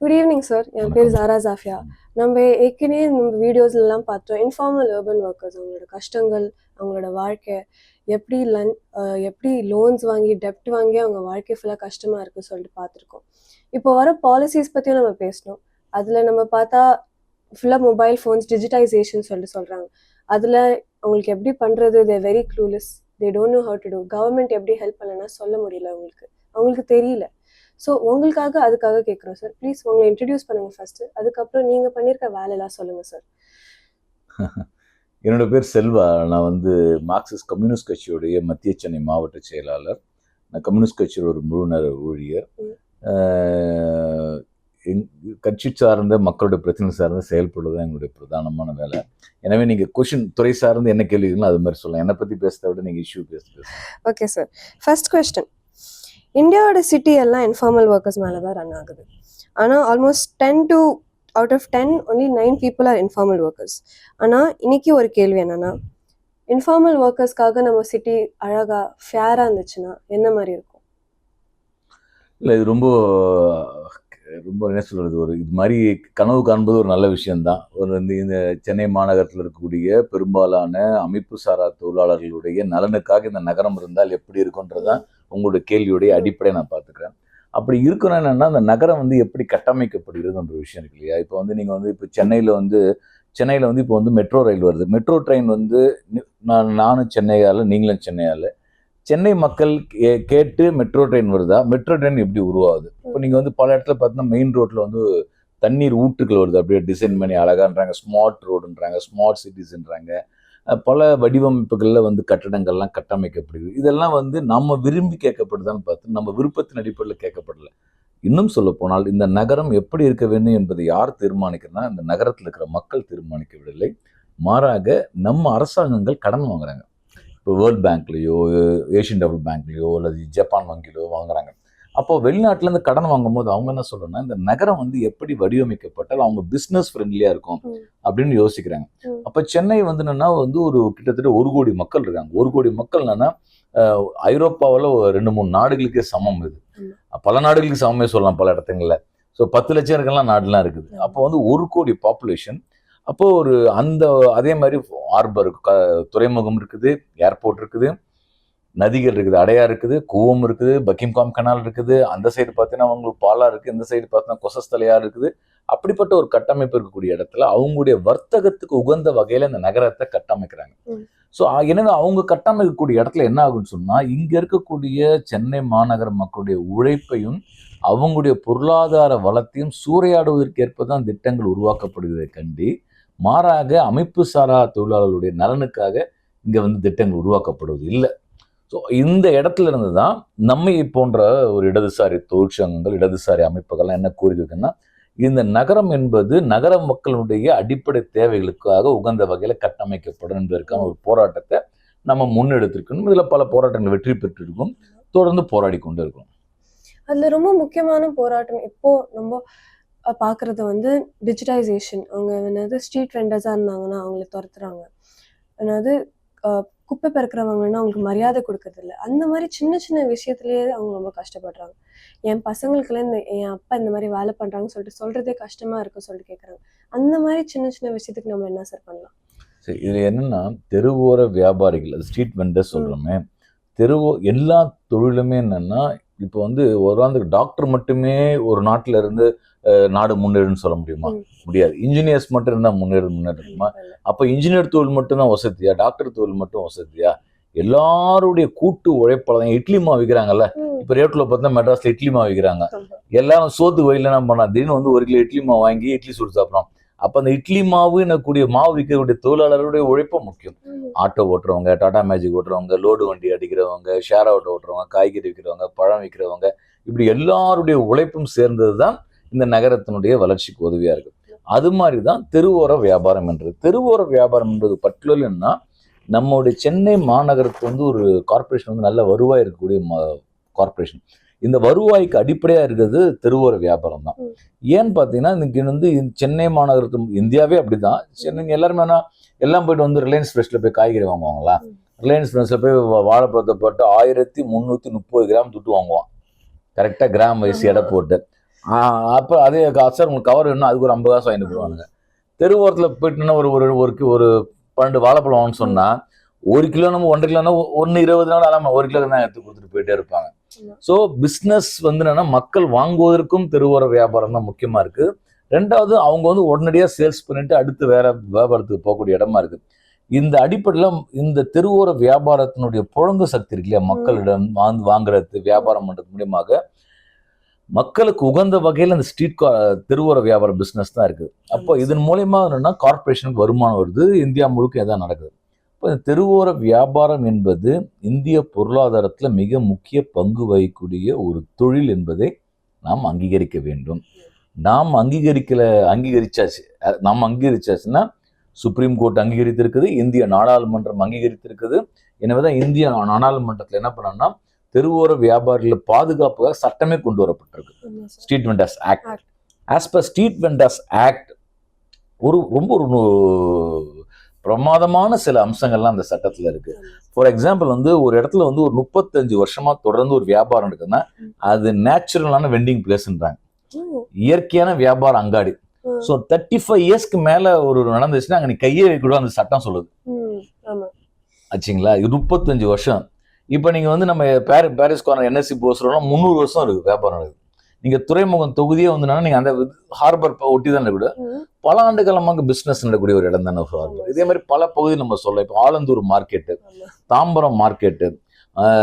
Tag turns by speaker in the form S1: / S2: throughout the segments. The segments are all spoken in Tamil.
S1: Good evening sir. என் பேர் ஜாரா ஜாஃபியா. நம்ம ஏற்கனவே நம்ம வீடியோஸ்லாம் பார்த்தோம். இன்ஃபார்மல் அர்பன் ஒர்க்கர்ஸ் அவங்களோட கஷ்டங்கள், அவங்களோட வாழ்க்கை எப்படி எப்படி லோன்ஸ் வாங்கி டெப்ட் வாங்கி அவங்க வாழ்க்கை ஃபுல்லாக கஷ்டமாக இருக்குன்னு சொல்லிட்டு பார்த்துருக்கோம். இப்போ வர பாலிசிஸ் பற்றியும் நம்ம பேசணும். அதில் நம்ம பார்த்தா ஃபுல்லாக மொபைல் ஃபோன்ஸ் டிஜிட்டைசேஷன் சொல்லிட்டு சொல்கிறாங்க. அதில் அவங்களுக்கு எப்படி பண்ணுறது, they very clueless, they don't know how to do. Government எப்படி ஹெல்ப் பண்ணலன்னா சொல்ல முடியல அவங்களுக்கு தெரியல. ஸோ அதுக்காக கேட்குறோம் சார். ப்ளீஸ் உங்களை இன்ட்ரடியூஸ் பண்ணுங்கள் ஃபஸ்ட்டு. அதுக்கப்புறம் நீங்கள் பண்ணியிருக்க வேலையெல்லாம் சொல்லுங்கள் சார்.
S2: என்னோட பேர் செல்வா. நான் மார்க்சிஸ்ட் கம்யூனிஸ்ட் கட்சியுடைய மத்திய சென்னை மாவட்ட செயலாளர். நான் கம்யூனிஸ்ட் கட்சியில் ஒரு முழுநேர ஊழியர். கட்சி சார்ந்த மக்களுடைய பிரச்சனை சார்ந்து செயல்படுவது தான் எங்களுடைய பிரதானமான வேலை. எனவே நீங்கள் கொஷின் துறை சார்ந்து என்ன கேள்விகளோ அது மாதிரி சொல்லலாம். என்னை பற்றி பேசுறத விட நீங்கள் இஷ்யூ பேசுங்க.
S1: Okay sir. ஃபர்ஸ்ட் கொஸ்டின், இந்தியாவோட சிட்டி எல்லாம் இன்ஃபார்மல் ஒர்க்கர்ஸ் மேலே தான் ரன் ஆகுது. ஆனால் almost 10 to out of 10 only 9 people are informal workers. ஆனால் இன்னைக்கு ஒரு கேள்வி என்னன்னா, இன்ஃபார்மல் ஒர்க்கர்ஸ்க்காக நம்ம சிட்டி அழகா ஃபேராக இருந்துச்சுன்னா என்ன மாதிரி இருக்கும்?
S2: இல்லை, இது ரொம்ப என்ன சொல்கிறது, ஒரு இது மாதிரி கனவு காண்பது ஒரு நல்ல விஷயம்தான். இந்த சென்னை மாநகரத்தில் இருக்கக்கூடிய பெரும்பாலான அமைப்பு சாரா தொழிலாளர்களுடைய நலனுக்காக இந்த நகரம் இருந்தால் எப்படி இருக்குன்றதான் உங்களுடைய கேள்வியுடைய அடிப்படையை நான் பார்த்துக்கிறேன். அப்படி இருக்கணும். என்னென்னா, அந்த நகரம் எப்படி கட்டமைக்கப்படுகிறதுன்ற விஷயம் இருக்கு இல்லையா? இப்போ நீங்கள் இப்போ சென்னையில் இப்போ மெட்ரோ ரயில் வருது. மெட்ரோ ட்ரெயின் நானும் சென்னையால், நீங்களும் சென்னையால், சென்னை மக்கள் கேட்டு மெட்ரோ ட்ரெயின் வருதா? மெட்ரோ ட்ரெயின் எப்படி உருவாகுது? இப்போ நீங்கள் பல இடத்துல பார்த்தீங்கன்னா மெயின் ரோட்டில் தண்ணீர் ஊற்றுகள் வருது. அப்படியே டிசைன் பண்ணி அழகான்றாங்க, ஸ்மார்ட் ரோடுன்றாங்க, ஸ்மார்ட் சிட்டிஸ்ன்றாங்க. பல வடிவமைப்புகளில் கட்டடங்கள்லாம் கட்டமைக்கப்படுது. இதெல்லாம் நம்ம விரும்பி கேட்கப்படுதான்னு பார்த்து நம்ம விருப்பத்தின் அடிப்படையில் கேட்கப்படலை. இன்னும் சொல்ல போனால் இந்த நகரம் எப்படி இருக்க வேண்டும் என்பதை யார் தீர்மானிக்கிறதுனா இந்த நகரத்தில் இருக்கிற மக்கள் தீர்மானிக்கவில்லை. மாறாக நம்ம அரசாங்கங்கள் கடன் வாங்குறாங்க. இப்போ வேர்ல்ட் பேங்க்லேயோ, ஏஷியன் டெவலப் பேங்க்லேயோ, அல்லது ஜப்பான் வங்கியிலோ வாங்குறாங்க. அப்போ வெளிநாட்டிலேருந்து கடன் வாங்கும் போது அவங்க என்ன சொல்றேன்னா, இந்த நகரம் எப்படி வடிவமைக்கப்பட்டால் அவங்க பிஸ்னஸ் ஃப்ரெண்ட்லியா இருக்கும் அப்படின்னு யோசிக்கிறாங்க. அப்போ சென்னை என்னன்னா ஒரு கிட்டத்தட்ட 1 கோடி மக்கள் இருக்காங்க. 1 கோடி மக்கள் என்னன்னா ஐரோப்பாவில் 2-3 நாடுகளுக்கே சமம். இது பல நாடுகளுக்கு சமமே சொல்லலாம் பல இடத்துங்கள்ல. ஸோ 10 லட்சம் இருக்கலாம் நாடுலாம் இருக்குது. அப்போ 1 கோடி பாப்புலேஷன். அப்போ அதே மாதிரி ஹார்பர், துறைமுகம் இருக்குது, ஏர்போர்ட் இருக்குது, நதிகள் இருக்குது, அடையார் இருக்குது, கூவம் இருக்குது, பக்கிங்ஹாம் கனால் இருக்குது, அந்த சைடு பார்த்தீங்கன்னா அவங்களுக்கு பாலா இருக்குது, இந்த சைடு பார்த்தீங்கன்னா கொசஸ்தலையார் இருக்குது. அப்படிப்பட்ட ஒரு கட்டமைப்பு இருக்கக்கூடிய இடத்துல அவங்களுடைய வர்த்தகத்துக்கு உகந்த வகையில இந்த நகரத்தை கட்டமைக்கிறாங்க. ஸோ எனவே அவங்க கட்டமைக்கக்கூடிய இடத்துல என்ன ஆகுன்னு சொன்னா, இங்க இருக்கக்கூடிய சென்னை மாநகர மக்களுடைய உழைப்பையும் அவங்களுடைய பொருளாதார வளத்தையும் சூறையாடுவதற்கு ஏற்பதான் திட்டங்கள் உருவாக்கப்படுவதை கண்டி, மாறாக அமைப்பு சாரா தொழிலாளர்களுடைய நலனுக்காக இங்க திட்டங்கள் உருவாக்கப்படுவது இல்லை. ஸோ இந்த இடத்துல இருந்து தான் நம்மை போன்ற ஒரு இடதுசாரி தொழிற்சங்கங்கள், இடதுசாரி அமைப்புகள்லாம் என்ன கூறியிருக்குன்னா, இந்த நகரம் என்பது நகர மக்களுடைய அடிப்படை தேவைகளுக்காக உகந்த வகையில கட்டமைக்கப்படும் என்பதற்கான ஒரு போராட்டத்தை நம்ம முன்னெடுத்திருக்கணும். இதுல பல போராட்டங்கள் வெற்றி பெற்றிருக்கும், தொடர்ந்து போராடி கொண்டு இருக்கணும்.
S1: அதுல ரொம்ப முக்கியமான போராட்டம் இப்போ நம்ம பார்க்குறது டிஜிட்டைசேஷன். அவங்க ஸ்ட்ரீட் வெண்டர்ஸாக இருந்தாங்கன்னா அவங்கள துரத்துறாங்க. குப்பை பெருக்கிறவங்கன்னா அவங்களுக்கு மரியாதை கொடுக்கறதில்ல. அந்த மாதிரி சின்ன சின்ன விஷயத்துலேயே அவங்க ரொம்ப கஷ்டப்படுறாங்க. என் பசங்களுக்குலாம் என் அப்பா இந்த மாதிரி வேலை பண்ணுறாங்கன்னு சொல்கிறதே கஷ்டமாக இருக்குன்னு சொல்லிட்டு கேட்குறாங்க. அந்த மாதிரி சின்ன சின்ன விஷயத்துக்கு நம்ம என்ன சார் பண்ணலாம்?
S2: சரி, இதில் என்னென்னா, தெருவோர வியாபாரிகள், அது ஸ்ட்ரீட் வெண்டர்ஸ் சொல்கிறோமே, எல்லா தொழிலுமே என்னென்னா, இப்போ ஒரு டாக்டர் மட்டுமே ஒரு நாட்டில் இருந்து நாடு முன்னேறுன்னு சொல்ல முடியுமா? முடியாது. இன்ஜினியர்ஸ் மட்டும் இருந்தால் முன்னேறுமா? அப்போ இன்ஜினியர் தொழில் மட்டும்தான் வசதியா? டாக்டர் தொழில் மட்டும் வசதியா? எல்லாருடைய கூட்டு உழைப்பால தான். இட்லி மாவு விற்கிறாங்கல்ல, இப்போ ரேட்ல பார்த்தா மெட்ராஸ்ல இட்லி மாவு விற்கிறாங்க. எல்லாரும் சோத்து வயல என்ன பண்ணா, திடீர்னு 1 கிலோ இட்லி மாவு வாங்கி இட்லி சுட்டு சாப்பிட்றோம். அப்போ அந்த இட்லி மாவு என்னக்கூடிய மாவு விற்கக்கூடிய தொழிலாளர்களுடைய உழைப்பும் முக்கியம். ஆட்டோ ஓட்டுறவங்க, டாடா மேஜிக் ஓட்டுறவங்க, லோடு வண்டி அடிக்கிறவங்க, ஷேர் ஆட்டோ ஓட்டுறவங்க, காய்கறி விற்கிறவங்க, பழம் விற்கிறவங்க, இப்படி எல்லாருடைய உழைப்பும் சேர்ந்தது தான் இந்த நகரத்தினுடைய வளர்ச்சிக்கு உதவியா இருக்கு. அது மாதிரி தான் தெருவோர வியாபாரம் என்றது. தெருவோர வியாபாரம் என்பது பர்டிகுலர்னா நம்மளுடைய சென்னை மாநகரத்துக்கு ஒரு கார்பரேஷன் நல்ல வருவாய் இருக்கக்கூடிய கார்பரேஷன். இந்த வருவாய்க்கு அடிப்படையா இருக்கிறது தெருவோர வியாபாரம் தான். ஏன்னு பார்த்தீங்கன்னா, இன்னைக்கு சென்னை மாநகரத்து, இந்தியாவே அப்படிதான். சென்னை எல்லாருமே எல்லாம் போயிட்டு ரிலையன்ஸ் ஃப்ரெஷ்ல போய் காய்கறி வாங்குவாங்களா? ரிலையன்ஸ் ஃப்ரெஷ்ல போய் வாழைப்பழத்தை போட்டு 1330 கிராம் துட்டு வாங்குவான். கரெக்டாக கிராம் வயசு எடை போட்டு. அப்போ அதே சார் உங்களுக்கு கவர் வேணும், அதுக்கு ஒரு 50 காசு வாங்கிட்டு போடுவானுங்க. தெருவோரத்தில் போயிட்டுன்னா ஒரு ஒரு ஒரு 12 வாழைப்பழம் வாங்கன்னு சொன்னா 1 கிலோ நம்ம 1.5 கிலோனா 1.20 அல்லாம 1 கிலோ தான் எடுத்து கொடுத்துட்டு போயிட்டே இருப்பாங்க. ஸோ பிஸ்னஸ் வந்து என்னன்னா மக்கள் வாங்குவதற்கும் தெருவோர வியாபாரம் தான் முக்கியமா இருக்கு. ரெண்டாவது அவங்க வந்து உடனடியாக சேல்ஸ் பண்ணிட்டு அடுத்து வேற வியாபாரத்துக்கு போகக்கூடிய இடமா இருக்கு. இந்த அடிப்படையில் இந்த தெருவோர வியாபாரத்தினுடைய புழங்கு சக்தி இருக்கு இல்லையா, மக்களிடம் வாங்குறது வியாபாரம் பண்றது மூலியமாக மக்களுக்கு உகந்த வகையில் அந்த தெருவோர வியாபார பிஸ்னஸ் தான் இருக்குது. அப்போ இதன் மூலயமா என்னன்னா கார்பரேஷனுக்கு வருமானம் வருது, இந்தியா முழுக்க இதான் நடக்குது. இப்போ இந்த தெருவோர வியாபாரம் என்பது இந்திய பொருளாதாரத்தில் மிக முக்கிய பங்கு வகிக்கக்கூடிய ஒரு தொழில் என்பதை நாம் அங்கீகரிக்க வேண்டும். நாம் அங்கீகரிச்சாச்சு. நாம் அங்கீகரிச்சாச்சுன்னா சுப்ரீம் கோர்ட் அங்கீகரித்திருக்குது, இந்திய நாடாளுமன்றம் அங்கீகரித்திருக்குது. எனவேதான் இந்திய நாடாளுமன்றத்தில் என்ன பண்ணோம்னா தெருவோர வியாபாரிகளை பாதுகாப்புக்காக சட்டமே கொண்டு வரப்பட்டிருக்கு, street vendors act. As per street vendors act ரொம்ப ஒரு பிரமாதமான சில அம்சங்கள்லாம் அந்த சட்டத்தில் இருக்கு. ஃபார் எக்ஸாம்பிள் வந்து ஒரு இடத்துல வந்து ஒரு 35 வருஷமா தொடர்ந்து ஒரு வியாபாரம் இருக்குன்னா அது நேச்சுரலான வெண்டிங் பிளேஸ்ன்றாங்க, இயற்கையான வியாபார அங்காடி. ஸோ 35 இயர்ஸ்க்கு மேல ஒரு நடந்துச்சுன்னா அங்கே நீ கையே வைக்கூட அந்த சட்டம் சொல்லுது ஆச்சுங்களா. 35 வருஷம். இப்போ நீங்கள் வந்து நம்ம பாரிஸ் கார்னர் என்எஸ்சி போஸ்ட்லாம் 300 வருஷம் இருக்குது வியாபாரம் இருக்குது. நீங்கள் துறைமுகம் தொகுதியே வந்துனா நீங்கள் அந்த ஹார்பர் ஒட்டி தான் கூட பல ஆண்டு காலமாக பிஸ்னஸ் நடக்கக்கூடிய ஒரு இடம் தானே ஹார்பர். இதே மாதிரி பல பகுதி நம்ம சொல்லலாம். இப்போ ஆலந்தூர் மார்க்கெட்டு, தாம்பரம் மார்க்கெட்டு,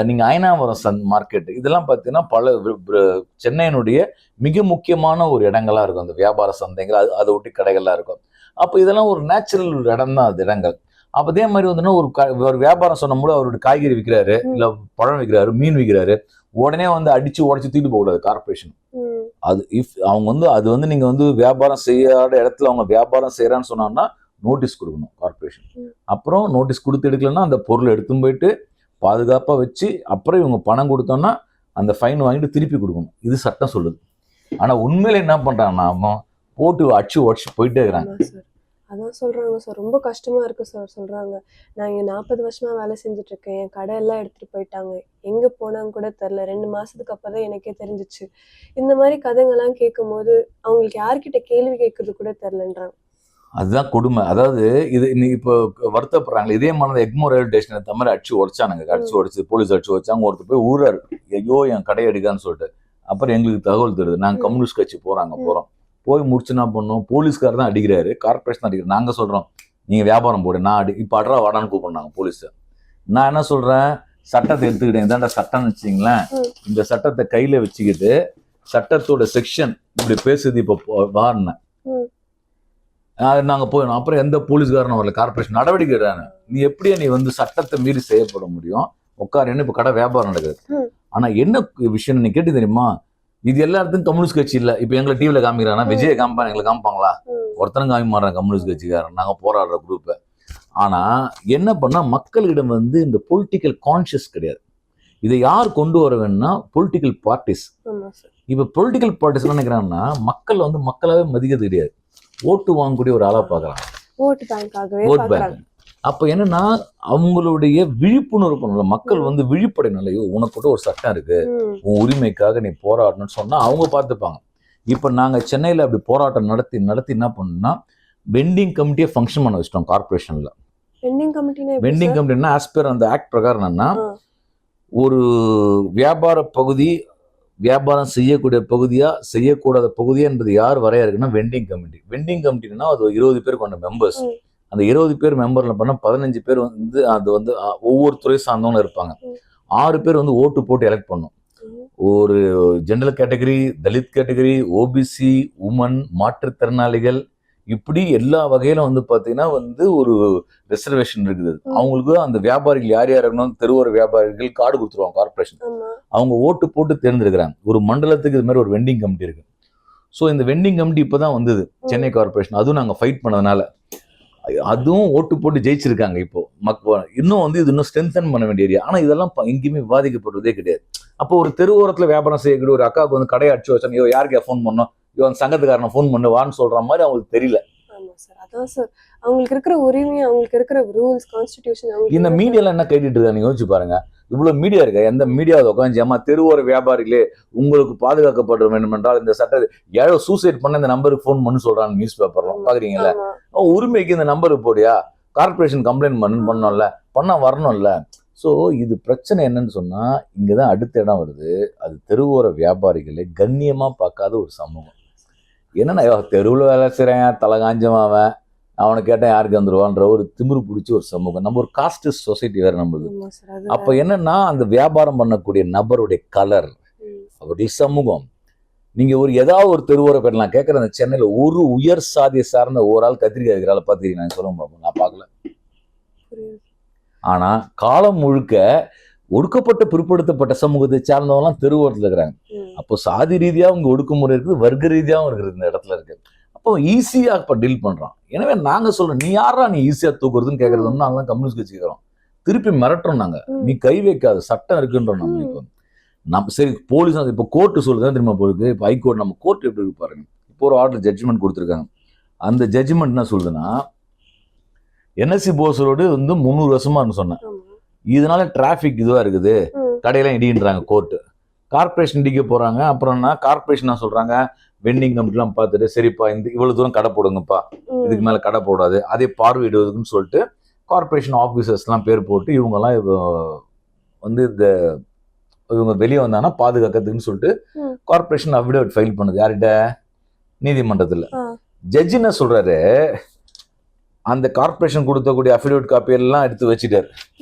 S2: நீங்கள் அயனாவரம் மார்க்கெட்டு, இதெல்லாம் பார்த்தீங்கன்னா பல சென்னையினுடைய மிக முக்கியமான ஒரு இடங்களா இருக்கும். அந்த வியாபார சந்தைகள் அதை ஒட்டி கடைகள்லாம் இருக்கும். அப்போ இதெல்லாம் ஒரு நேச்சுரல் இடம் தான் அது இடங்கள். அப்போ அதே மாதிரி வந்துன்னா ஒரு வியாபாரம் சொன்ன போது அவருடைய காய்கறி விற்கிறாரு, இல்லை பழம் விற்கிறாரு, மீன் விற்கிறாரு, உடனே வந்து அடிச்சு உடச்சி தூக்கிட்டு போகக்கூடாது கார்பரேஷன். அது அவங்க வந்து அது வந்து நீங்க வந்து வியாபாரம் செய்யாத இடத்துல அவங்க வியாபாரம் செய்யறான்னு சொன்னாங்கன்னா நோட்டீஸ் கொடுக்கணும் கார்பரேஷன். அப்புறம் நோட்டீஸ் கொடுத்து எடுக்கலன்னா அந்த பொருளை எடுத்துன்னு போயிட்டு பாதுகாப்பா வச்சு அப்புறம் இவங்க பணம் கொடுத்தோம்னா அந்த ஃபைன் வாங்கிட்டு திருப்பி கொடுக்கணும். இது சட்டம் சொல்லுது. ஆனா உண்மையில என்ன பண்றாங்கன்னா போட்டு அடிச்சு உடச்சு போயிட்டே இருக்கிறாங்க.
S1: அதான் சொல்றாங்க சார், ரொம்ப கஷ்டமா இருக்கு சார். சொல்றாங்க, நான் இங்க 40 வருஷமா வேலை செஞ்சுட்டு இருக்கேன், என் கடை எல்லாம் எடுத்துட்டு போயிட்டாங்க, எங்க போனாங்க கூட தெரியல, 2 மாசத்துக்கு அப்புறம் தான் எனக்கே தெரிஞ்சிச்சு. இந்த மாதிரி கதைங்கெல்லாம் கேட்கும் போது அவங்களுக்கு யார்கிட்ட கேள்வி கேட்கறது கூட தெரியலன்றாங்க.
S2: அதுதான் கொடுமை. அதாவது இது இப்போ வருத்தப்படுறாங்க. இதே மாதிரி எக்மோர் ரயில்வே ஸ்டேஷன் இந்த மாதிரி அடிச்சு உடச்சானுங்க, அடிச்சு உடச்சு போலீஸ் அடிச்சு உடச்சாங்க. ஒருத்தர் போய் ஊராரு, ஐயோ என் கடையை எடுக்கான்னு சொல்லிட்டு. அப்புறம் எங்களுக்கு தகவல் தருது, நாங்கள் கம்யூனிஸ்ட் கட்சி போறோம். போய் முடிச்சு என்ன பண்ணோம், போலீஸ்கார் தான் அடிக்கிறாரு, கார்பரேஷன் அடிக்கிறாரு. நாங்க சொல்றோம் நீங்க வியாபாரம் போடு, நான் இப்ப அட்ரா வாடான்னு கூப்பிடுறாங்க போலீஸ். நான் என்ன சொல்றேன், சட்டத்தை எடுத்துக்கிட்டேன், இதாண்டா சட்டம்னு வச்சுங்களேன். இந்த சட்டத்தை கையில வச்சுக்கிட்டு சட்டத்தோட செக்ஷன் இப்படி பேசுது இப்போ வாரினேன் நாங்க போயிடும். அப்புறம் எந்த போலீஸ்காரனும் வரல, கார்பரேஷன் நடவடிக்கை எடுறாங்க. நீ எப்படியா நீ வந்து சட்டத்தை மீறி செய்யப்பட முடியும், உட்காருன்னு இப்ப கடை வியாபாரம் நடக்குது. ஆனா என்ன விஷயம் நீ கேட்டு தெரியுமா, இது எல்லாத்துக்கும் கம்யூனிஸ்ட் கட்சி இல்ல. இப்ப எங்களை டிவில காமிக்கிறாங்கன்னா விஜய காமிப்பாங்க, எங்களை காமிப்பாங்களா? ஒருத்தனும் காமி மாறாங்க கம்யூனிஸ்ட் கட்சிக்காரன், நாங்க போராடுற குரூப். ஆனா என்ன பண்ணா மக்களிடம் வந்து இந்த பொலிட்டிக்கல் கான்சியஸ் கிடையாது. இதை யார் கொண்டு வர வேணும்னா பொலிட்டிக்கல் பார்ட்டிஸ். இப்ப பொலிட்டிக்கல் பார்ட்டிஸ் என்ன நினைக்கிறாங்கன்னா மக்கள் வந்து மக்களாவே மதிக்கிறது கிடையாது, ஓட்டு வாங்கக்கூடிய ஒரு ஆளா பாக்குறாங்க, ஓட் பேங்க். அப்ப என்னன்னா அவங்களுடைய விழிப்புணர்வு பண்ணல, மக்கள் வந்து விழிப்படையினால உனக்கு கூட ஒரு சட்டம் இருக்கு, உன் உரிமைக்காக நீ போராடணும்னு சொன்னா அவங்க பார்த்துப்பாங்க. இப்ப நாங்க சென்னையில அப்படி போராட்டம் நடத்தி என்ன பண்ணோம்னா வெண்டிங் கமிட்டியை ஃபங்க்ஷன் பண்ண வச்சிட்டோம் கார்பரேஷன்ல. வெண்டிங் கமிட்டினா ஆஸ் பர் அந்த ஆக்ட் பிரகாரம் என்னன்னா ஒரு வியாபார பகுதி வியாபாரம் செய்யக்கூடிய பகுதியா செய்யக்கூடாத பகுதியா என்பது யார் வரையறுக்குன்னா வெண்டிங் கமிட்டி. வெண்டிங் கமிட்டினா அது 20 பேர் கொண்ட மெம்பர்ஸ். அந்த 20 பேர் மெம்பர்ல பண்ண 15 பேர் வந்து அது வந்து ஒவ்வொரு துறை சார்ந்தவங்க இருப்பாங்க. 6 பேர் வந்து ஓட்டு போட்டு எலெக்ட் பண்ணும். ஒரு general category, Dalit category, OBC, women, மாற்றுத்திறனாளிகள், இப்படி எல்லா வகையிலும் வந்து பாத்தீங்கன்னா வந்து ஒரு ரிசர்வேஷன் இருக்குது. அவங்களுக்கு அந்த வியாபாரிகள் யார் யார் இருக்கணும், தெருவோர வியாபாரிகள் கார்டு கொடுத்துருவாங்க கார்பரேஷன். அவங்க ஓட்டு போட்டு தேர்ந்தெடுக்கிறாங்க. ஒரு மண்டலத்துக்கு இது மாதிரி ஒரு வெண்டிங் கமிட்டி இருக்கு. ஸோ இந்த வெண்டிங் கமிட்டி இப்பதான் வந்தது சென்னை கார்பரேஷன். அதுவும் நாங்க ஃபைட் பண்ணதுனால அதுவும் ஓட்டு போட்டு ஜெயிச்சிருக்காங்க. இப்போ இன்னும் வந்து இது இன்னும் ஸ்ட்ரென்தன் பண்ண வேண்டிய ஏரியா. ஆனா இதெல்லாம் எங்கேயுமே விவாதிக்கப்படுறதே கிடையாது. அப்போ ஒரு தெருவோரத்துல வியாபாரம் செய்யக்கூடிய ஒரு அக்காவுக்கு வந்து கடையை அடிச்சு வச்சாங்க, ஐயோ யாருக்கு ஃபோன் பண்ணோம், ஐயோ அந்த சங்கத்துக்காரனை ஃபோன் பண்ணுவான்னு சொல்ற மாதிரி அவங்களுக்கு தெரியல.
S1: அதான் சார், அவங்களுக்கு இருக்கிற உரிமை, அவங்களுக்கு இருக்கிற ரூல்ஸ், கான்ஸ்டிடியூஷன்.
S2: இந்த மீடியால என்ன கேட்டுட்டு இருக்காங்க யோசிச்சு பாருங்க. இவ்வளவு மீடியா இருக்கு, எந்த மீடியாவை உட்காந்து ஏமா தெருவோர வியாபாரிகளே உங்களுக்கு பாதுகாக்கப்பட வேண்டும் என்றால் இந்த சட்ட ஏழோ சூசைட் பண்ண இந்த நம்பருக்கு ஃபோன் பண்ணி சொல்றாங்க நியூஸ் பேப்பர்லாம் பாக்குறீங்களா? உரிமைக்கு இந்த நம்பருக்கு போடியா, கார்பரேஷன் கம்ப்ளைண்ட் பண்ணணும்ல, பண்ணா வரணும்ல. ஸோ இது பிரச்சனை என்னன்னு சொன்னா இங்கதான் அடுத்த இடம் வருது. அது தெருவோர வியாபாரிகளை கண்ணியமா பார்க்காத ஒரு சமூகம். என்னன்னா தெருவில் வேலை செய்றேன் தலை காஞ்சமாவன் அவனை கேட்டேன் யாருக்கு வந்துருவான்ற ஒரு திமிரு பிடிச்ச ஒரு சமூகம். நம்ம ஒரு காஸ்ட் சொசைட்டி வேற நம்மளுது. அப்ப என்னன்னா அந்த வியாபாரம் பண்ணக்கூடிய நபருடைய கலர், அவருடைய சமூகம். நீங்க ஒரு ஏதாவது ஒரு தெருவோர பேர் நான் கேட்கறேன், அந்த சென்னையில ஒரு உயர் சாதியை சார்ந்த ஒரு ஆள் கத்திரிக்காய் இருக்கிறாள் பாத்தீங்கன்னா நான் சொல்ல பார்ப்போம், நான் பார்க்கல. ஆனா காலம் முழுக்க ஒடுக்கப்பட்ட பிற்படுத்தப்பட்ட சமூகத்தை சார்ந்தவங்கலாம் தெருவோரத்துல இருக்கிறாங்க. அப்போ சாதி ரீதியா அவங்க ஒடுக்குமுறை இருக்குது, வர்க்க ரீதியாவும் இருக்குது இந்த இடத்துல இருக்கு. அப்போ ஈஸியா இப்ப டீல் பண்றான். எனவே நாங்க சொல்றோம், நீ யாரா நீ ஈஸியா தூக்குறதுன்னு கேட்கறது நாங்க கம்யூனிஸ்ட் கட்சிக்கிறோம். திருப்பி மிரட்டுறோம் நாங்க, நீ கை வைக்காத சட்டம் இருக்குன்றோம் நம்ம. இப்போ நம்ம சரி போலீஸ் இப்போ கோர்ட்டு சொல்லுதான் தெரியுமா போகுது. இப்போ ஹைகோர்ட் நம்ம கோர்ட் எப்படி இருக்கு பாருங்க. இப்போ ஒரு ஆர்டர் ஜட்ஜ்மெண்ட் கொடுத்துருக்காங்க. அந்த ஜட்ஜ்மெண்ட் என்ன சொல்லுதுன்னா, என்எஸ்சி போஸ் ரோடு வந்து 300 வருஷமா சொன்னேன், இதனால டிராபிக் இதுவா இருக்குது, கடையெல்லாம் இடின்றாங்க கோர்ட்டு. கார்பரேஷன் இடிக்க போறாங்க. அப்புறம் என்ன கார்பரேஷன் சொல்றாங்க, வெண்டிங் கமிட்டிலாம் பார்த்துட்டு சரிப்பா இந்த இவ்வளவு தூரம் கடை போடுங்கப்பா, இதுக்கு மேல கடை போடாது, அதே பார்வையிடுவதுக்குன்னு சொல்லிட்டு கார்பரேஷன் ஆபீசர்ஸ்லாம் பேர் போட்டு இவங்கெல்லாம் வந்து இந்த இவங்க வெளியே வந்தாங்கன்னா பாதுகாக்கிறதுக்குன்னு சொல்லிட்டு கார்பரேஷன் அஃபிடவிட் ஃபைல் பண்ணுது. யார்கிட்ட? நீதிமன்றத்துல. ஜட்ஜ் என்ன சொல்றாரு, அந்த கார்பரேஷன் கொடுத்தக்கூடிய அஃபிடவிட் காப்பி எல்லாம் எடுத்து வச்சுட்டாரு.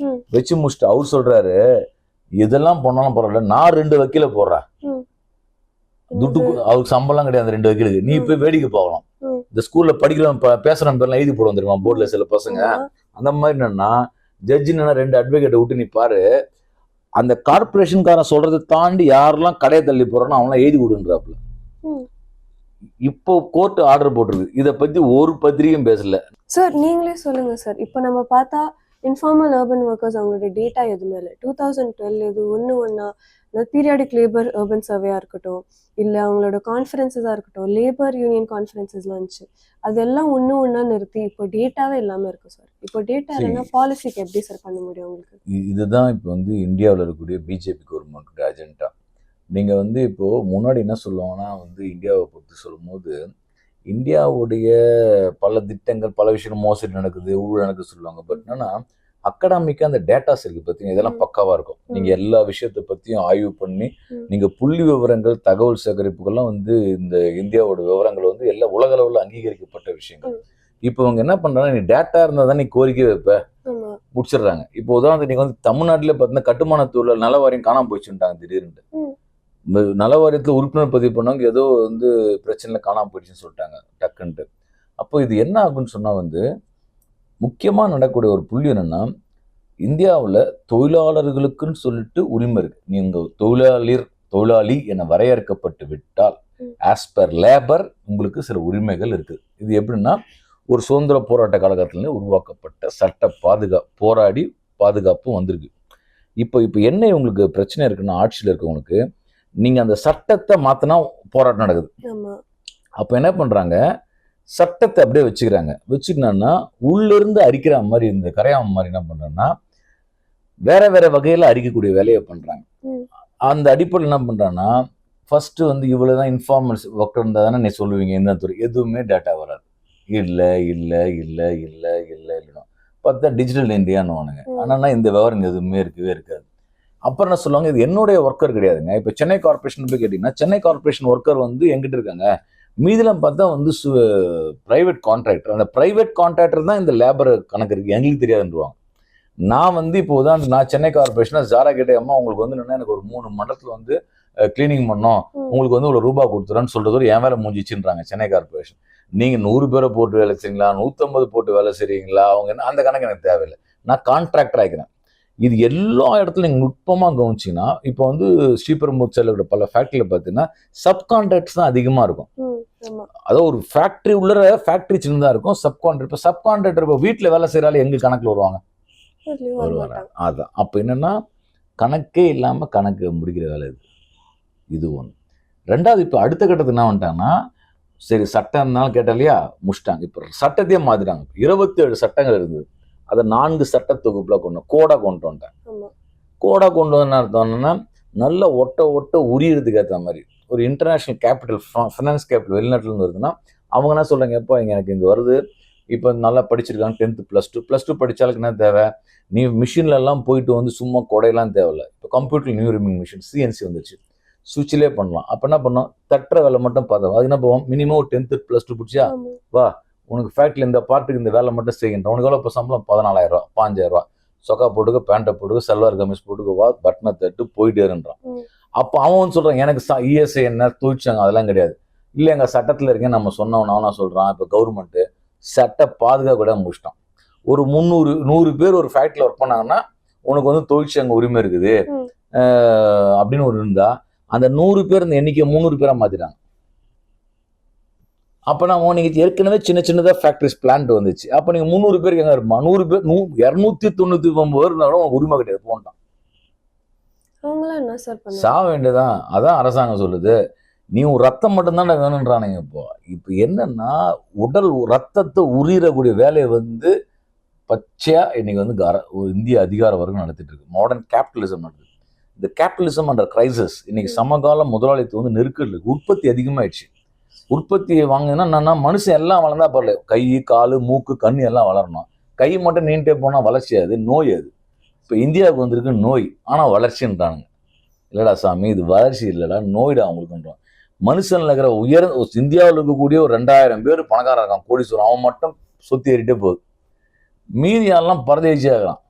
S2: வச்சு முடிச்சுட்டு அவர் சொல்றாரு, இதெல்லாம் பண்ணாலும் பரவாயில்ல, நான் 2 வக்கீல போடுறேன், துட்டுக்கு அவருக்கு சம்பளம் கிடையாது 2 வக்கீலுக்கு, நீ போய் வேடிக்கை போகலாம். இந்த ஸ்கூல்ல படிக்கிறவன் பேசுறவன் பேர்லாம் எழுதி போடுவோம் தெரியுமா போர்டுல சில பசங்க. அந்த மாதிரி என்னன்னா ஜட்ஜ் என்னன்னா 2 அட்வொகேட்டை விட்டு நீ பாரு, அந்த கார்பரேஷன்காரன் சொல்றதை தாண்டி யாரெல்லாம் கடையை தள்ளி போறானோ அவங்களாம் எழுதி கொடுன்றாப்புல. இப்போ கோர்ட் ஆர்டர் போட்டிருக்கு. இதை பத்தி ஒரு பத்திரிகையும் பேசல.
S1: சார் நீங்களே சொல்லுங்க சார். இப்போ நம்ம பார்த்தா இன்ஃபார்மல் அர்பன் ஒர்க்கர்ஸ் அவங்களுடைய டேட்டா எதுவுமே இல்லை. 2012 இது ஒன்னா பீரியாடிக் லேபர் அர்பன் சர்வேயா இருக்கட்டும், இல்லை அவங்களோட கான்ஃபரன்சஸாக இருக்கட்டும், லேபர் யூனியன் கான்ஃபரன்சஸ்லாம் இருந்துச்சு, அதெல்லாம் ஒன்றா நிறுத்தி இப்போ டேட்டாவே இல்லாமல் இருக்கு சார். இப்போ டேட்டா இல்லைன்னா பாலிசிக்கு எப்படி சார் பண்ண முடியும் உங்களுக்கு?
S2: இதுதான் இப்போ வந்து இந்தியாவில் இருக்கக்கூடிய பிஜேபி கவர்மெண்ட் அஜெண்டா. நீங்கள் வந்து இப்போது முன்னாடி என்ன சொல்லுவாங்கன்னா வந்து இந்தியாவை பொறுத்து சொல்லும் போது இந்தியாவுடைய பல திட்டங்கள் பல விஷயம் மோசடி நடக்குது, ஊழல் நடக்குது சொல்லுவாங்க. பட் என்னன்னா அகாடமிக்கா அந்த டேட்டாஸ் இருக்கு பார்த்தீங்கன்னா, இதெல்லாம் பக்காவா இருக்கும். நீங்க எல்லா விஷயத்தை பத்தியும் ஆய்வு பண்ணி நீங்க புள்ளி விவரங்கள் தகவல் சேகரிப்புகள்லாம் வந்து இந்த இந்தியாவோட விவரங்கள் வந்து எல்லா உலக அளவில் அங்கீகரிக்கப்பட்ட விஷயங்கள். இப்போ அவங்க என்ன பண்றாங்க, நீ டேட்டா இருந்தா தான் நீ கோரிக்கை வைப்ப, முடிச்சிடுறாங்க. இப்போ உதாரணத்துக்கு நீங்க வந்து தமிழ்நாட்டிலே பார்த்தீங்கன்னா கட்டுமான தொழில் நல வாரியம் காணாம போயிடுச்சுட்டாங்க திடீர்னு. நல வாரியத்தில் உறுப்பினர் பதிவு பண்ணவங்க ஏதோ வந்து பிரச்சனைல காணாம போயிடுச்சுன்னு சொல்லிட்டாங்க டக்குன்ட்டு. அப்போ இது என்ன ஆகுன்னு சொன்னா வந்து முக்கியமாக நடக்கக்கூடிய ஒரு புள்ளி என்னன்னா, இந்தியாவில் தொழிலாளர்களுக்குன்னு சொல்லிட்டு உரிமை இருக்கு. நீங்க தொழிலாளி என வரையறுக்கப்பட்டு விட்டால் ஆஸ் பர் லேபர் உங்களுக்கு சில உரிமைகள் இருக்கு. இது எப்படின்னா ஒரு சுதந்திர போராட்ட காலகட்டத்திலே உருவாக்கப்பட்ட சட்ட போராடி பாதுகாப்பும் வந்திருக்கு. இப்போ என்ன உங்களுக்கு பிரச்சனை இருக்குன்னா, ஆட்சியில் இருக்கவங்களுக்கு நீங்க அந்த சட்டத்தை மாத்தினா போராட்டம் நடக்குது. அப்ப என்ன பண்றாங்க, சட்டத்தை அப்படியே வச்சுக்கினான்னா உள்ள இருந்து அரிக்கிற மாதிரி இந்த கரையாம மாதிரி என்ன பண்றாங்கன்னா வேற வேற வகையில அரிக்கக்கூடிய வேலையை பண்றாங்க. அந்த அடிப்படையில் என்ன பண்றாங்கன்னா ஃபர்ஸ்ட் வந்து இவ்வளவுதான் இன்ஃபார்மல்ஸ் ஒர்க் இருந்தா தானே நீ சொல்லுவீங்க இந்த துறை, எதுவுமே டேட்டா வராது. இல்லைன்னா பார்த்தா டிஜிட்டல் இந்தியான்னு வானுங்க. ஆனா இந்த விவரம் எதுவுமே இருக்கவே இருக்காது. அப்புறம் என்ன சொல்லுவாங்க, இது என்னுடைய ஒர்க்கர் கிடையாதுங்க. இப்போ சென்னை கார்பரேஷன் போய் கேட்டீங்கன்னா சென்னை கார்பரேஷன் ஒர்க்கர் வந்து எங்கிட்ட இருக்காங்க, மீதிலாம் பார்த்தா வந்து பிரைவேட் கான்ட்ராக்டர். அந்த பிரைவேட் கான்ட்ராக்டர் தான் இந்த லேபர் கணக்கு இருக்கு, எங்களுக்கு தெரியாதுன்றாங்க. நான் வந்து இப்போ தான் நான் சென்னை கார்பரேஷன் ஜாரா கேட்டே, அம்மா உங்களுக்கு வந்து என்னன்னா எனக்கு ஒரு 3 மண்டலத்தில் வந்து கிளீனிங் பண்ணோம், உங்களுக்கு வந்து ஒரு ரூபா கொடுத்துறேன்னு சொல்றது என் வேலை மூஞ்சிச்சுன்றாங்க சென்னை கார்பரேஷன். நீங்க 100 பேரை போட்டு வேலை செய்றீங்களா, 150 போட்டு வேலை செய்றீங்களா, அவங்க என்ன அந்த கணக்கு எனக்கு தேவையில்லை, நான் கான்ட்ராக்டர் ஆகிக்கிறேன். இது எல்லா இடத்துல நீங்கள் நுட்பமாக கவனிச்சிங்கன்னா இப்போ வந்து ஸ்ரீபெரும்புதூர் பல ஃபேக்ட்ரியில் பார்த்தீங்கன்னா சப்கான்ட்ராக்ட்ஸ் தான் அதிகமாக இருக்கும். அதாவது ஒரு ஃபேக்ட்ரி உள்ள ஃபேக்ட்ரி சின்னதாக இருக்கும், சப்கான்ட்ராக்ட். இப்போ சப்கான்ட்ராக்டர் இப்போ வீட்டில் வேலை செய்கிறாலும் எங்கே கணக்கில் வருவாங்க? அதான். அப்போ என்னன்னா கணக்கே இல்லாமல் கணக்கு முடிக்கிற வேலை இது ஒன்று. ரெண்டாவது இப்போ அடுத்த கட்டத்துக்கு என்ன வந்துட்டாங்கன்னா, சரி சட்டம் இருந்தாலும் கேட்டா இல்லையா முடிச்சிட்டாங்க. இப்போ சட்டத்தையே மாற்றிட்டாங்க. 27 சட்டங்கள் இருந்தது, அதை 4 சட்ட தொகுப்புல கோடா கொண்டு வந்துட்டேன். கோடாக கொண்டு வந்து அர்த்தம்னா நல்ல ஒட்ட உரியறதுக்கு ஏற்ற மாதிரி ஒரு இன்டர்நேஷ்னல் கேபிட்டல் ஃபினான்ஸ் கேபிட்டல் வெளிநாட்டிலேருந்து வருதுன்னா அவங்க என்ன சொல்கிறாங்க, எப்போ எனக்கு இங்கே வருது, இப்போ நல்லா படிச்சிருக்காங்க 10th +2 படித்தாலுக்கு என்ன தேவை, நீ மிஷின்லலாம் போயிட்டு வந்து சும்மா கொடையெல்லாம் தேவையில்லை. இப்போ கம்ப்யூட்டர் நியூ ரிமிங் மிஷின் சிஎன்சி வந்துச்சு, சுவிட்சிலே பண்ணலாம். அப்போ என்ன பண்ணோம், தட்டுற வேலை மட்டும் பார்த்தோம். அது என்ன போவோம், மினிமம் ஒரு 10th +2 பிடிச்சா வா உனக்கு ஃபேக்ட்ரியில் இந்த பார்ட்டுக்கு இந்த வேலை மட்டும் செய்கின்ற, உனக்கு எவ்வளோ இப்போ சம்பளம் 14,000 ரூபா 5,000 ரூபா, சொக்கா போட்டுக்க, பேண்ட்டை போட்டுக்க, சல்வார் கமிஸ் போட்டுக்க, வா பட்டனை தட்டு போயிட்டேருன்றான். அப்போ அவன் வந்து சொல்கிறான் எனக்கு இஎஸ்ஐ என்ன தொழிற்சாங்க அதெல்லாம் கிடையாது, இல்லை எங்கள் சட்டத்தில் இருக்கேன் நம்ம சொன்னவன் அவனா சொல்கிறான். இப்போ கவர்மெண்ட்டு சட்ட பாதுகாப்பு கூட முடிச்சிட்டான். ஒரு 100 பேர் ஒரு ஃபேக்ட்ரியில் ஒர்க் பண்ணாங்கன்னா உனக்கு வந்து தொழிற்சங்க உரிமை இருக்குது அப்படின்னு ஒரு இருந்தா அந்த 100 பேர் இந்த எண்ணிக்கை 300 பேராக மாற்றிட்டாங்க. அப்போ நான் நீங்கள் ஏற்கனவே சின்னதாக ஃபேக்ட்ரிஸ் பிளான்ட் வந்துச்சு. அப்போ நீங்கள் 300 பேருக்கு எங்கே இருப்பான், 100 பேர் 299 பேர் இருந்தாலும் உனக்கு உரிமை கிடையாது போன்ட்டான். சாக வேண்டியதான். அதான் அரசாங்கம் சொல்லுது, நீ ஒரு ரத்தம் மட்டும்தான் வேணுன்றானுங்க. இப்போ என்னன்னா உடல் ரத்தத்தை உரியக்கூடிய வேலையை வந்து பச்சையா இன்னைக்கு வந்து இந்திய அதிகார வர்க்கம் நடத்திட்டு இருக்கு. மாடர்ன் கேபிட்டலிசம் நடக்குது. இந்த கேபிட்டலிசம் அண்ட் கிரைசிஸ் இன்னைக்கு சமகால முதலாளித்துவம் வந்து நெருக்கடி இருக்கு. உற்பத்தி அதிகமாயிடுச்சு. உற்பத்தியை வாங்கினா மனுஷன் எல்லாம் வளர்ந்தா பரவாயில்ல, கை காலு மூக்கு கண்ணு எல்லாம் வளரணும். கை மட்டும் நீண்டே போனா வளர்ச்சி, அது நோய். அது இப்போ இந்தியாவுக்கு வந்திருக்கு நோய், ஆனால் வளர்ச்சின்றானுங்க. இல்லடா சாமி, இது வளர்ச்சி இல்லடா, நோய்டா அவங்களுக்குன்றோம். மனுஷன்ல இருக்கிற இந்தியாவில் இருக்கக்கூடிய ஒரு 2000 பேர் பணக்காரன் இருக்கான், கோடீஸ்வரன், அவன் மட்டும் சொத்து ஏறிட்டே போகுது, மீதியாலாம் பரதேசி ஆகிறான்.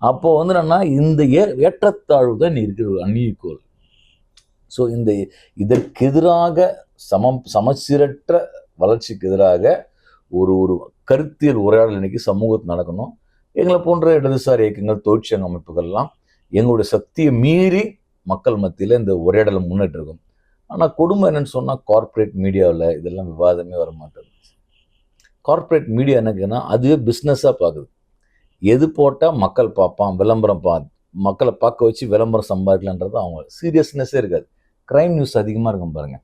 S2: அப்போ வந்து என்னன்னா இந்த ஏற்றத்தாழ்வு தான் நீ இருக்கிற அன்இக்குவல். ஸோ இதற்கு எதிராக சமச்சீரற்ற வளர்ச்சிக்கு எதிராக ஒரு கருத்தியல் உரையாடல் இன்னைக்கு சமூகத்தில் நடக்கணும். எங்களை போன்ற இடதுசாரி இயக்கங்கள், தொழிற்சங்க அமைப்புகள்லாம் எங்களுடைய சக்தியை மீறி மக்கள் மத்தியில் இந்த உரையாடலை முன்னேற்ற இருக்கும். ஆனால் கொடுமை என்னன்னு சொன்னால், கார்பரேட் மீடியாவில் இதெல்லாம் விவாதமே வர மாட்டேங்குது. கார்பரேட் மீடியா என்னக்குன்னா அதுவே பிஸ்னஸாக பார்க்குது. எது போட்டால் மக்கள் பார்ப்பான், விளம்பரம் மக்களை பார்க்க வச்சு விளம்பரம் சம்பாதிக்கலான்றது அவங்க சீரியஸ்னஸே இருக்காது. கிரைம் நியூஸ் அதிகமாக இருக்கும் பாருங்க,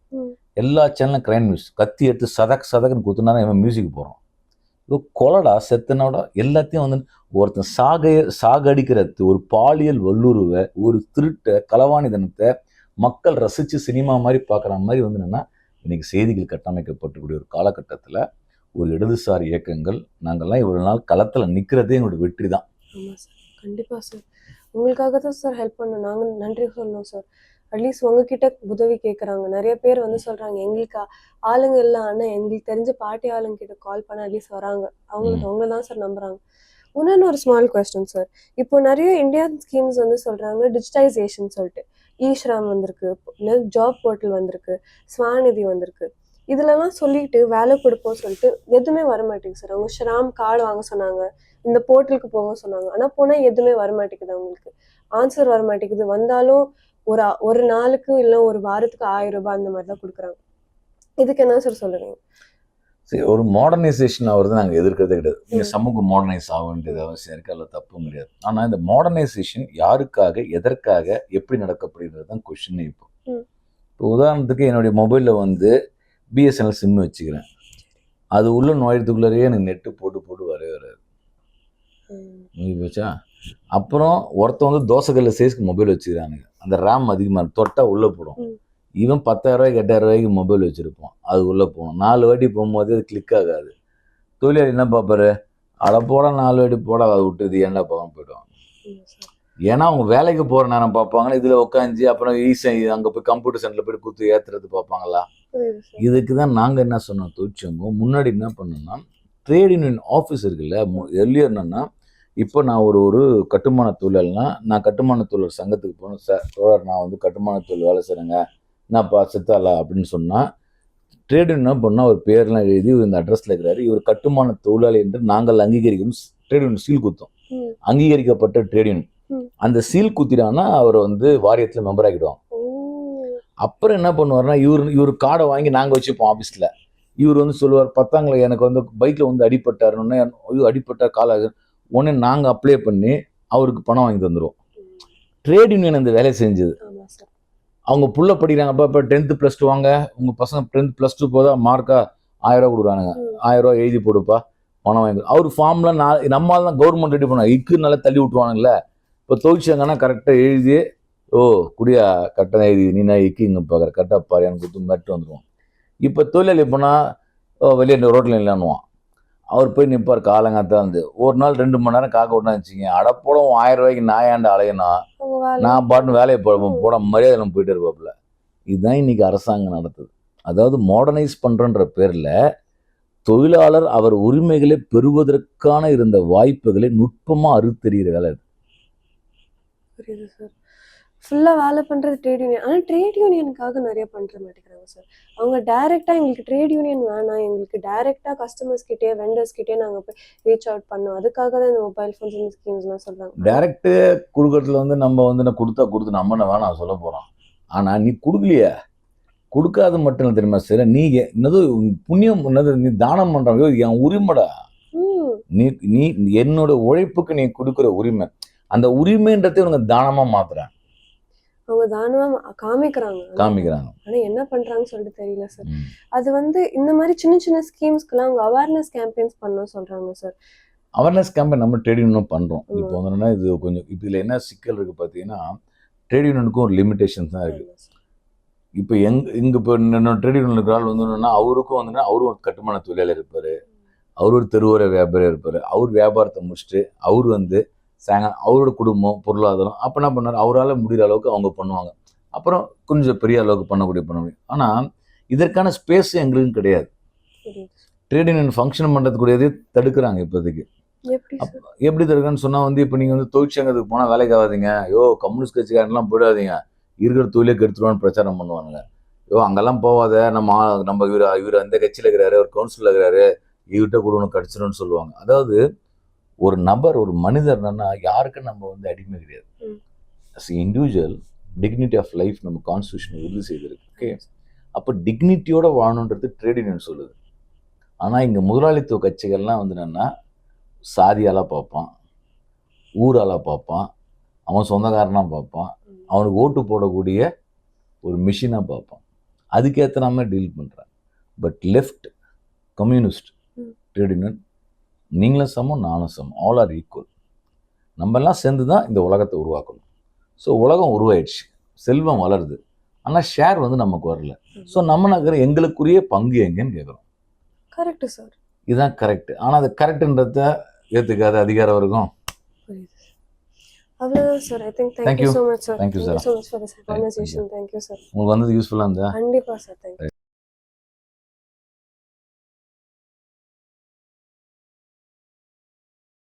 S2: எல்லா சேனலும் கிரைம் நியூஸ். கத்தி எடுத்து சதக்குன்னு குத்துனா இவன் மியூசிக் போகிறோம். இது கொலடா செத்தனோட எல்லாத்தையும் வந்து ஒருத்தன் சாகடிக்கிறது, ஒரு பாலியல் வல்லுறவை, ஒரு திருட்டை, களவாணிதனத்தை மக்கள் ரசித்து சினிமா மாதிரி பார்க்குற மாதிரி வந்து என்னென்னா இன்னைக்கு செய்திகள் கட்டமைக்கப்பட்டக்கூடிய ஒரு காலகட்டத்தில் ஒரு இடதுசாரி இயக்கங்கள் நாங்கள்லாம் இவ்வளோ நாள் களத்தில் நிற்கிறதே எங்களோட வெற்றி தான்.
S1: ஆமாம் சார், கண்டிப்பாக சார். உங்களுக்காக தான் சார் ஹெல்ப் பண்ணோம், நாங்கள் நன்றி சொல்லணும் சார். அட்லீஸ்ட் உங்ககிட்ட உதவி கேட்குறாங்க நிறைய பேர் வந்து சொல்கிறாங்க, எங்களுக்கு ஆளுங்க இல்லை, ஆனால் எங்களுக்கு தெரிஞ்ச பார்ட்டி ஆளுங்க கிட்ட கால் பண்ண அட்லீஸ்ட் வராங்க, அவங்க தான் சார் நம்புகிறாங்க. இன்னொன்று ஒரு ஸ்மால் கொஸ்டின் சார், இப்போ நிறைய இந்தியன் ஸ்கீம்ஸ் வந்து சொல்கிறாங்க டிஜிட்டைசேஷன் சொல்லிட்டு, ஈஸ்ராம் வந்திருக்கு, ஜாப் போர்ட்டல் வந்திருக்கு, ஸ்வாநிதி வந்திருக்கு, இதுலலாம் சொல்லிட்டு வேலை கொடுப்போம் சொல்லிட்டு எதுவுமே வரமாட்டேங்குது சார். அவங்க ஷ்ராம் கார்டு வாங்க சொன்னாங்க, இந்த போர்ட்டலுக்கு போக சொன்னாங்க, ஆனால் போனால் எதுவுமே வரமாட்டேங்குது, அவங்களுக்கு ஆன்சர் வரமாட்டேங்குது. வந்தாலும் ஒரு நாளுக்கு இல்லை ஒரு வாரத்துக்கு 1000 ரூபாய் அந்த மாதிரி தான் கொடுக்குறாங்க. இதுக்கு என்ன சார் சொல்லுறீங்க?
S2: சரி, ஒரு மாடர்னைசேஷன் ஆகுறது நாங்கள் எதிர்க்கிறதே கிடையாது. நீங்கள் சமூக மாடர்னைஸ் ஆக வேண்டியது அவசியம் இருக்குது, அதில் தப்பும் கிடையாது. ஆனால் இந்த மாடர்னைசேஷன் யாருக்காக, எதற்காக, எப்படி நடக்கப்படுகிறது தான் கொஸ்டின். இப்போ உதாரணத்துக்கு என்னுடைய மொபைலில் வந்து பிஎஸ்என்எல் சிம் வச்சுக்கிறேன், அது உள்ள நுழையத்துக்குள்ளேயே எனக்கு நெட்டு போட்டு வராது போச்சா. அப்புறம் ஒருத்தன் வந்து தோசைக்கல்ல சைஸ்க்கு மொபைல் வச்சுக்கிறானுங்க, அந்த ரேம் அதிகமாக தொட்டால் உள்ளே போடும். ஈவன் 10,000 ரூபாய்க்கு 8,000 ரூபாய்க்கு மொபைல் வச்சுருப்போம், அது உள்ளே போகணும். 4 வாட்டி போகும்போது அது கிளிக் ஆகாது. தொழிலாளி என்ன பார்ப்பாரு, அதை போட 4 வாட்டி போட அதை விட்டுது ஏன்டா பார்க்காம போய்டுவாங்க. ஏன்னா அவங்க வேலைக்கு போகிற நேரம் பார்ப்பாங்கன்னா இதில் உட்காந்து அப்புறம் அங்கே போய் கம்ப்யூட்டர் சென்டரில் போய் குத்து ஏற்றுறது பார்ப்பாங்களா. இதுக்கு தான் நாங்கள் என்ன சொன்னோம், தொழிற்சங்கம் முன்னாடி என்ன பண்ணோம்னா ட்ரேட் யூனியன் ஆஃபீஸ் இருக்குல்ல. எர்லியர் என்னன்னா, இப்போ நான் ஒரு கட்டுமான தொழிலாளினா நான் கட்டுமான தொழில் சங்கத்துக்கு போகணும், சார் தோழர் நான் வந்து கட்டுமான தொழில் வேலை செய்கிறேங்க, என்னப்பா செத்தாலா அப்படின்னு சொன்னால் ட்ரேட் யூனியன் என்ன பண்ணால் ஒரு பேர்லாம் எழுதி இந்த அட்ரஸில் இருக்கிறாரு, இவர் கட்டுமான தொழிலாளி என்று நாங்கள் அங்கீகரிக்கும் ட்ரேட் யூனியன் சீல் குத்தோம், அங்கீகரிக்கப்பட்ட ட்ரேட் யூனியன். அந்த சீல் குத்திட்டான்னா அவர் வந்து வாரியத்தில் மெம்பர் ஆகிடுவாங்க. அப்புறம் என்ன பண்ணுவார்னா இவர் கார்டை வாங்கி நாங்கள் வச்சுப்போம் ஆஃபீஸில். இவர் வந்து சொல்லுவார், 10ஆம் எனக்கு வந்து பைக்கில் வந்து அடிப்பட்டாருன்னு, அடிப்பட்டார் காலாக உடனே நாங்கள் அப்ளை பண்ணி அவருக்கு பணம் வாங்கி தந்துடுவோம். ட்ரேட் யூனியன் அந்த வேலையை செஞ்சது. அவங்க புள்ள படிக்கிறாங்கப்பா, இப்போ 10th +2 வாங்க, உங்கள் பசங்க 10th +2 போதா மார்க்கா 1000 ரூபா கொடுக்குறானுங்க, 1000 ரூபா எழுதி போடுப்பா பணம் வாங்கி. அவர் ஃபார்ம்லாம் நம்மளால தான் கவர்மெண்ட் ரெடி பண்ணுவாங்க, நல்லா தள்ளி விட்டுருவானுங்களே. இப்போ தொழிற்சங்கன்னா கரெக்டாக எழுதி ஓ குடியா கரெக்டாக எழுதி நீ நான் இக்கிங்க பார்க்குற கரெக்டாக பாரியான்னு கொடுத்து மிரட்டு வந்துடுவோம். இப்போ தொழிலாளி போனால் வெளியே ரோட்டில் இல்லைன்னுவான். அவர் போய் நிற்பார் காலங்காத்தான் வந்து ஒரு நாள் 2 மணி நேரம் காக்க விட்டா வச்சுங்க அடப்போடம் 1000 ரூபாய்க்கு நான் ஏன்டா அலையணும்,
S1: அவங்க வேலை.
S2: நான் பாட்டுன்னு வேலையை போட மரியாதை நம்ம போயிட்டு இருப்பாப்புல. இதுதான் இன்னைக்கு அரசாங்கம் நடத்துது. அதாவது மாடர்னைஸ் பண்றன்ற பேர்ல தொழிலாளர் அவர் உரிமைகளை பெறுவதற்கான இருந்த வாய்ப்புகளை நுட்பமா அறுத்தெறிகிற வேலை இது.
S1: புரியுது சார். ஃபுல்லா வேலை பண்றது ட்ரேட் யூனியன். ஆனா ட்ரேட் யூனியனுக்காக நிறைய பண்ற மாட்டேங்கிறாங்க சார். அவங்க டைரக்டா எங்களுக்கு ட்ரேட் யூனியன் வேணாம், எங்களுக்கு டைரக்டா கஸ்டமர்ஸ் கிட்டே வெண்டர்ஸ் கிட்டே நாங்க போய் ரீச் அவுட் பண்ணோம், அதுக்காக தான் இந்த மொபைல் ஃபோன்ஸ் இந்த ஸ்கீம்ஸ்லாம் சொல்றாங்க.
S2: டைரக்ட் கொடுக்கறதுல நம்ம நான் கொடுத்து நம்ம என்ன வேணாம் சொல்ல போறோம். ஆனா நீ கொடுக்கலையே, கொடுக்காத மட்டும் இல்லை தெரியுமா சார், நீ என்னது புண்ணியம் என்னது நீ தானம் பண்றாங்க என் உரிமைடா. நீ நீ என்னோட உழைப்புக்கு நீ கொடுக்குற உரிமை, அந்த உரிமைன்றதை இவங்க தானமா மாத்துறாங்க,
S1: அவங்க தானமா காமிக்கிறாங்க.
S2: ஆனா
S1: என்ன பண்றாங்கன்னு சொல்லிட்டு தெரியல சார். அது இந்த மாதிரி சின்ன சின்ன ஸ்கீம்ஸ்க்குலாம் அவங்க அவேர்னஸ் கேம்பெயின்ஸ் பண்ண சொல்றாங்க சார்.
S2: அவேர்னஸ் கேம்பெயின் நம்ம ட்ரேட் யூனியனும் பண்றோம். இப்போ இது கொஞ்சம் இதுல என்ன சிக்கல் இருக்கு பார்த்தீங்கன்னா, ட்ரேட் யூனியனுக்கும் ஒரு லிமிடேஷன்ஸ் தான் இருக்கு. இப்போ இங்க இப்போ ட்ரேட் யூனியன் இருக்கிற ஆள் அவருக்கும் அவரும் ஒரு கட்டுமான தொழிலாளர் இருப்பாரு, அவர் ஒரு தெருவோர வியாபாரியா இருப்பாரு, அவர் வியாபாரத்தை முடிச்சுட்டு அவர் சாயங்காலம் அவரோட குடும்பம் பொருளாதாரம் அப்போ என்ன பண்ணார், அவரால் முடிகிற அளவுக்கு அவங்க பண்ணுவாங்க. அப்புறம் கொஞ்சம் பெரிய அளவுக்கு பண்ண முடியும். ஆனால் இதற்கான ஸ்பேஸ் எங்களுக்கும் கிடையாது. ட்ரேட் யூனியன் ஃபங்க்ஷன் பண்ணுறதுக்குரியதே தடுக்கிறாங்க இப்போதைக்கு. எப்படி தடுக்கன்னு சொன்னால் இப்போ நீங்கள் தொழிற்சங்கத்துக்கு போனால் வேலைக்கு ஆகாதீங்க, கம்யூனிஸ்ட் கட்சிக்காரெல்லாம் போயிடாதீங்க, இருக்கிற தொழிலே கெடுத்துருவான்னு பிரச்சாரம் பண்ணுவானுங்க. அங்கெல்லாம் போகாத, நம்ம இவர் அந்த கட்சியில் இருக்கிறாரு, ஒரு கவுன்சிலில் இருக்கிறாரு, இவர்கிட்ட கூட ஒன்று கிடச்சிரும்னு சொல்லுவாங்க. அதாவது ஒரு நபர் ஒரு மனிதர்னா யாருக்கும் நம்ம அடிமை கிடையாது. As individual dignity of life நம்ம கான்ஸ்டியூஷன் உறுதி செய்திருக்கு. ஓகே, அப்போ டிக்னிட்டியோட வாழணுன்றது ட்ரேட் யூனியன் சொல்லுது. ஆனால் இங்கே முதலாளித்துவ கட்சிகள்லாம் என்னன்னா சாதியால பார்ப்பான், ஊரால பார்ப்பான், அவன் சொந்தக்காரனா பார்ப்பான், அவனுக்கு ஓட்டு போடக்கூடிய ஒரு மிஷினாக பார்ப்பான், அதுக்கேற்ற நம்ம டீல் பண்ணுறான். But left communist trade union நீங்களும் சமம் நானும் சமம், ஆல் ஆர் ஈக்குவல். நம்ம எல்லாம் சேர்ந்து தான் இந்த உலகத்தை உருவாக்கணும். ஸோ உலகம் உருவாயிடுச்சு, செல்வம் வளருது, ஆனால் ஷேர் நமக்கு வரல. ஸோ நம்ம நகர எங்களுக்குரிய பங்கு எங்கன்னு கேட்குறோம்.
S1: கரெக்ட் சார்,
S2: இதுதான் கரெக்ட். ஆனால் அது கரெக்டுன்றத ஏற்றுக்காத அதிகாரம் வரைக்கும்.
S1: அவ்வளோதான் sir. I think thank you so much sir.
S2: Thank you sir.
S1: So much for this conversation. Thank you sir.
S2: உங்களுக்கு யூஸ்ஃபுல்லாக இருந்தா
S1: கண்டிப்பாக சார். தேங்க்யூ.